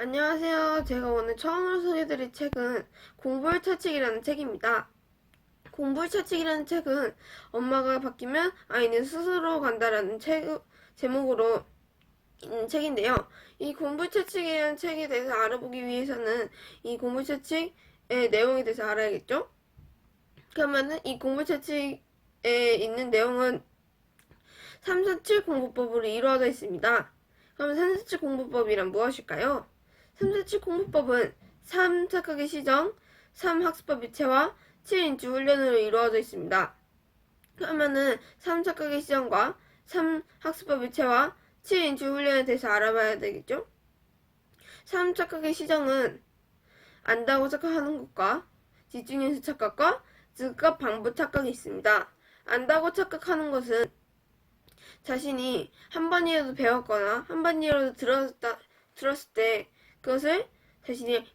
안녕하세요. 제가 오늘 처음으로 소개해드릴 책은 공부의 철칙이라는 책입니다. 공부의 철칙이라는 책은 엄마가 바뀌면 아이는 스스로 간다라는 제목으로 있는 책인데요. 이 공부의 철칙이라는 책에 대해서 알아보기 위해서는 이 공부의 철칙의 내용에 대해서 알아야겠죠? 그러면은 이 공부의 철칙에 있는 내용은 347 공부법으로 이루어져 있습니다. 그러면 347 공부법이란 무엇일까요? 347 공부법은 3 착각의 시정, 3 학습법 유체와 7 인지 훈련으로 이루어져 있습니다. 그러면은 3 착각의 시정과 3 학습법 유체와 7 인지 훈련에 대해서 알아봐야 되겠죠? 3 착각의 시정은 안다고 착각하는 것과 집중연습 착각과 즉각 반복 착각이 있습니다. 안다고 착각하는 것은 자신이 한 번이라도 배웠거나 한 번이라도 들었을 때 그것을 자신이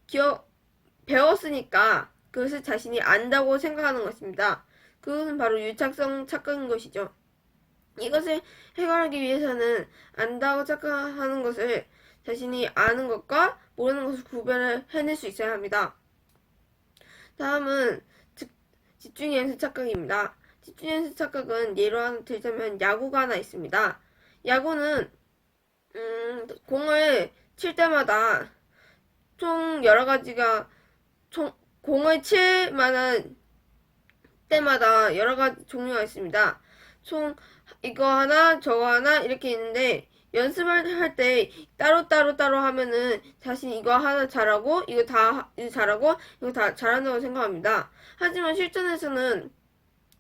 배웠으니까 그것을 자신이 안다고 생각하는 것입니다. 그것은 바로 유착성 착각인 것이죠. 이것을 해결하기 위해서는 안다고 착각하는 것을 자신이 아는 것과 모르는 것을 구별을 해낼 수 있어야 합니다. 다음은 집중연습 착각입니다. 집중연습 착각은 예로 하나 들자면 야구가 하나 있습니다. 야구는 공을 칠 때마다 총 여러 가지가 공을 칠 만한 때마다 여러 가지 종류가 있습니다. 총 이거 하나 저거 하나 이렇게 있는데 연습을 할 때 따로 하면은 자신 이거 하나 잘하고 이거 잘하고 이거 다 잘한다고 생각합니다. 하지만 실전에서는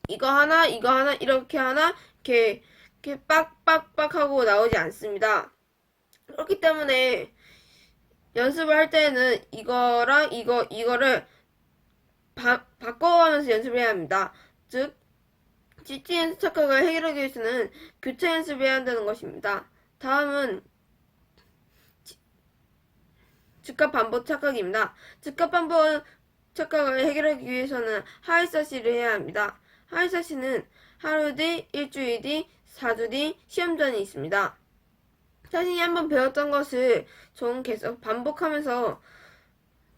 이거 하나 이렇게 하나 이렇게 빡빡빡 하고 나오지 않습니다. 그렇기 때문에 연습을 할 때는 이거랑 이거를 바꿔가면서 연습을 해야 합니다. 즉 집중 연습 착각을 해결하기 위해서는 교차 연습을 해야 한다는 것입니다. 다음은 즉각 반복 착각입니다. 즉각 반복 착각을 해결하기 위해서는 하이사시를 해야 합니다. 하이사시는 하루 뒤, 일주일 뒤, 4주 뒤 시험전이 있습니다. 자신이 한번 배웠던 것을 좀 계속 반복하면서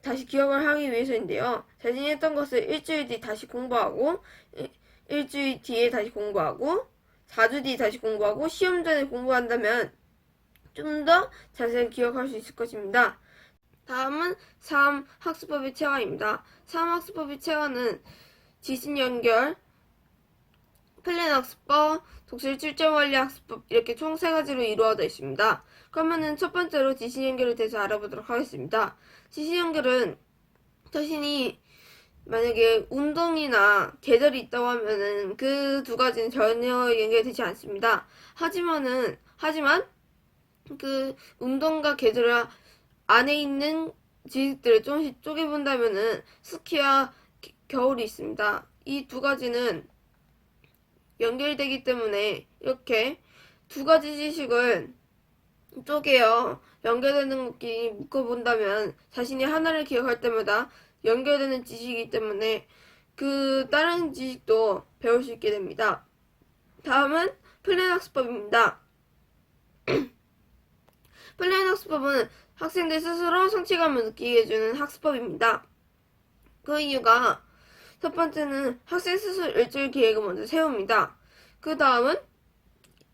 다시 기억을 하기 위해서인데요. 자신이 했던 것을 일주일 뒤 다시 공부하고, 일주일 뒤에 다시 공부하고, 4주 뒤에 다시 공부하고, 시험 전에 공부한다면 좀 더 자세히 기억할 수 있을 것입니다. 다음은 3. 학습법의 체화입니다. 3. 학습법의 체화는 지신 연결, 플랜 학습법, 독실 출제 원리 학습법 이렇게 총 3가지로 이루어져 있습니다. 그러면은 첫 번째로 지신 연결에 대해서 알아보도록 하겠습니다. 지신 연결은 자신이 만약에 운동이나 계절이 있다고 하면은 그 2가지는 전혀 연결되지 않습니다. 하지만 그 운동과 계절 안에 있는 지식들을 조금씩 쪼개본다면은 스키와 겨울이 있습니다. 이 2가지는 연결되기 때문에 이렇게 2가지 지식을 쪼개어 연결되는 것끼리 묶어본다면 자신이 하나를 기억할 때마다 연결되는 지식이기 때문에 그 다른 지식도 배울 수 있게 됩니다. 다음은 플랜 학습법입니다. 플랜 학습법은 학생들 스스로 성취감을 느끼게 해주는 학습법입니다. 그 이유가 첫 번째는 학생 스스로 일주일 계획을 먼저 세웁니다. 그 다음은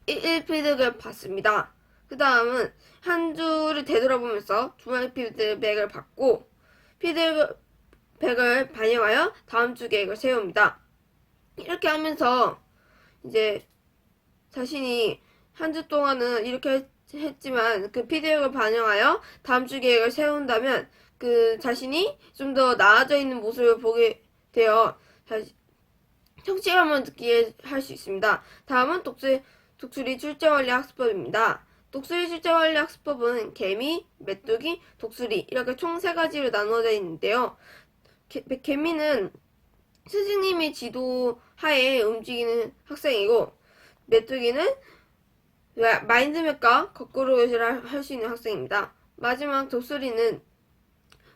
1일 피드백을 받습니다. 그 다음은 한 주를 되돌아보면서 주말 피드백을 받고 피드백을 반영하여 다음 주 계획을 세웁니다. 이렇게 하면서 이제 자신이 한 주 동안은 이렇게 했지만 그 피드백을 반영하여 다음 주 계획을 세운다면 그 자신이 좀 더 나아져 있는 모습을 보게 되어 성취감을 느끼게 할 수 있습니다. 다음은 독수리 출제원리 학습법입니다. 독수리 출제원리 학습법은 개미, 메뚜기, 독수리 이렇게 총 3가지로 나누어져 있는데요. 개미는 스승님의 지도하에 움직이는 학생이고 메뚜기는 마인드맵과 거꾸로 교실을 할 수 있는 학생입니다. 마지막 독수리는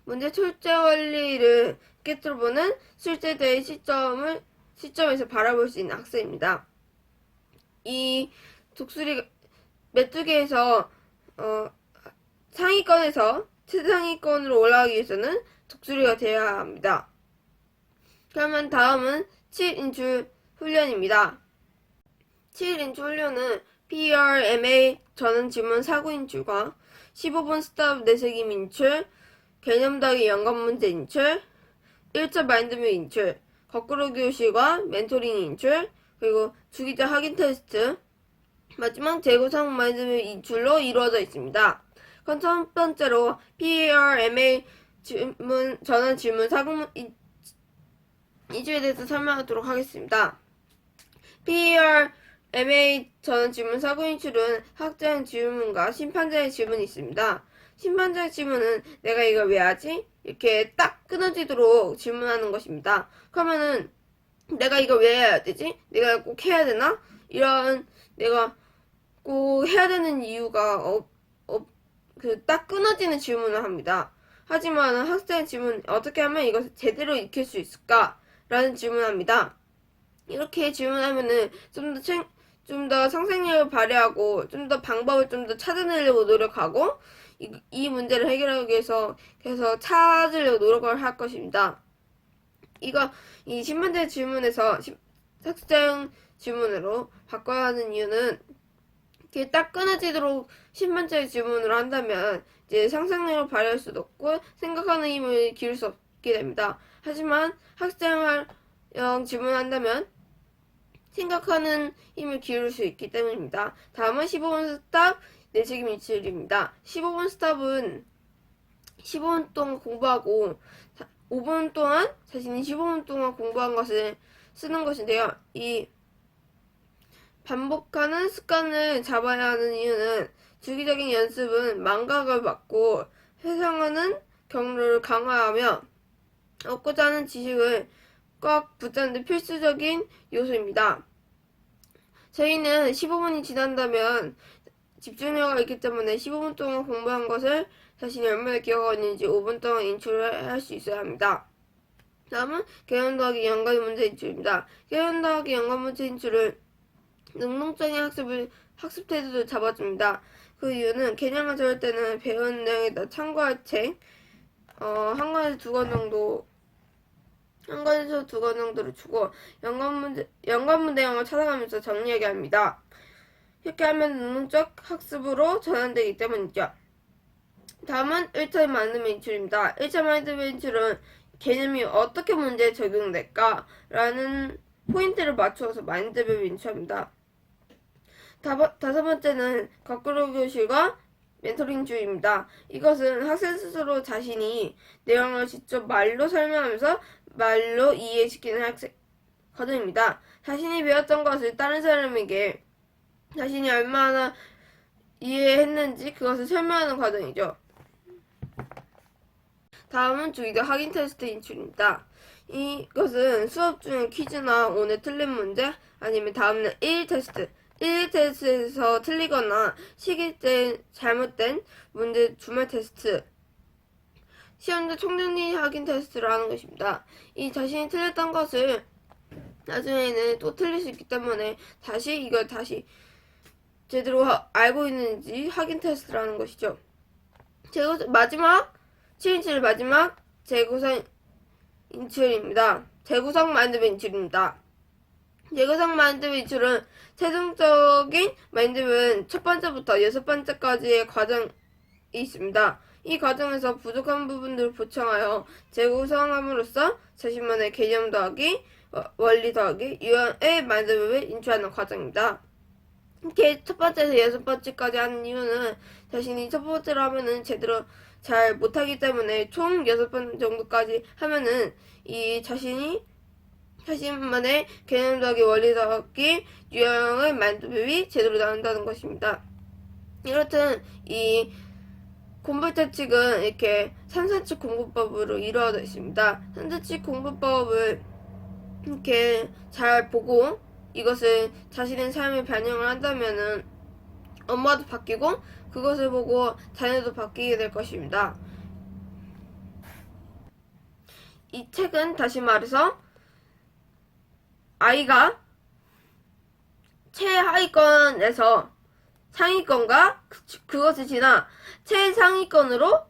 문제 출제 원리를 깨뜨려보는 출제대의 시점에서 바라볼 수 있는 학생입니다. 이 메뚜기에서 상위권에서 최상위권으로 올라가기 위해서는 독수리가 되어야 합니다. 그러면 다음은 7인출 훈련입니다. 7인출 훈련은 PRMA 전원 지문 사고 인출과 15분 스탑 내세김 인출, 개념 더하기 연관 문제 인출, 1차 마인드맵 인출, 거꾸로 교실과 멘토링 인출, 그리고 주기자 확인 테스트, 마지막 재구성 마인드맵 인출로 이루어져 있습니다. 그럼 첫 번째로 PRMA 전원 질문 사고 인출에 대해서 설명하도록 하겠습니다. PRMA 전원 질문 사고 인출은 학자의 질문과 심판자의 질문이 있습니다. 심판자의 질문은 내가 이걸 왜 하지? 이렇게 딱 끊어지도록 질문하는 것입니다. 그러면은 내가 이걸 왜 해야 되지? 내가 꼭 해야 되나? 이런 내가 꼭 해야 되는 이유가 딱 끊어지는 질문을 합니다. 하지만 학생의 질문 어떻게 하면 이것을 제대로 익힐 수 있을까? 라는 질문을 합니다. 이렇게 질문하면은 좀 더 상상력을 발휘하고 좀 더 방법을 좀 더 찾아내려고 노력하고 이 문제를 해결하기 위해서 계속 찾으려고 노력을 할 것입니다. 이 심판자의 질문에서 학생 질문으로 바꿔야 하는 이유는 이렇게 딱 끊어지도록 심판자의 질문을 한다면 이제 상상력을 발휘할 수도 없고 생각하는 힘을 기울 수 없게 됩니다. 하지만 학생활용 질문한다면 생각하는 힘을 기울일 수 있기 때문입니다. 다음은 15분 스탑 내세김 인출입니다. 15분 스탑은 15분 동안 공부하고 5분 동안 자신이 15분 동안 공부한 것을 쓰는 것인데요. 이 반복하는 습관을 잡아야 하는 이유는 주기적인 연습은 망각을 막고 회상하는 경로를 강화하며 얻고자 하는 지식을 꽉 붙잡는 데 필수적인 요소입니다. 저희는 15분이 지난다면 집중력이 있기 때문에 15분 동안 공부한 것을 자신이 얼마나 기억하는지 5분 동안 인출을 할 수 있어야 합니다. 다음은 개념 더하기 연관 문제 인출입니다. 개념 더하기 연관 문제 인출은 능동적인 학습 태도를 잡아줍니다. 그 이유는 개념을 적을 때는 배운 내용에다 참고할 책, 한 권에서 두 권 정도를 주고 연관 문제형을 찾아가면서 정리하게 합니다. 이렇게 하면 능동적 학습으로 전환되기 때문이죠. 다음은 1차 마인드맵 인출입니다. 1차 마인드맵 인출은 개념이 어떻게 문제에 적용될까? 라는 포인트를 맞추어서 마인드맵을 인출합니다. 다섯 번째는 거꾸로 교실과 멘토링주의입니다. 이것은 학생 스스로 자신이 내용을 직접 말로 설명하면서 말로 이해시키는 학생 과정입니다. 자신이 배웠던 것을 다른 사람에게 자신이 얼마나 이해했는지 그것을 설명하는 과정이죠. 다음은 주기자 확인 테스트 인출입니다. 이것은 수업 중 퀴즈나 오늘 틀린 문제 아니면 다음날 1일 테스트에서 틀리거나 시기 때 잘못된 문제 주말 테스트 시험자 총정리 확인 테스트를 하는 것입니다. 이 자신이 틀렸던 것을 나중에는 또 틀릴 수 있기 때문에 이걸 다시 제대로 알고 있는지 확인 테스트를 하는 것이죠. 마지막 7인출 마지막 재구성 인출입니다. 재구성 마인드맵 인출입니다. 재구성 마인드맵 인출은 최종적인 마인드맵은 첫 번째부터 여섯 번째까지의 과정이 있습니다. 이 과정에서 부족한 부분들을 보충하여 재구성함으로써 자신만의 개념 더하기, 원리 더하기, 유형의 마인드맵을 인출하는 과정입니다. 이렇게 첫 번째에서 여섯 번째까지 하는 이유는 자신이 첫 번째로 하면은 제대로 잘 못하기 때문에 총 6번 정도까지 하면은 이 자신만의 개념 더하기, 원리 더하기, 유형의 마인드맵이 제대로 나온다는 것입니다. 이렇듯 이 공부태 측은 이렇게 산사칙 공부법으로 이루어져 있습니다. 산사칙 공부법을 이렇게 잘 보고 이것을 자신의 삶에 반영을 한다면은 엄마도 바뀌고 그것을 보고 자녀도 바뀌게 될 것입니다. 이 책은 다시 말해서 아이가 최하위권에서 상위권과 그것을 지나 최상위권으로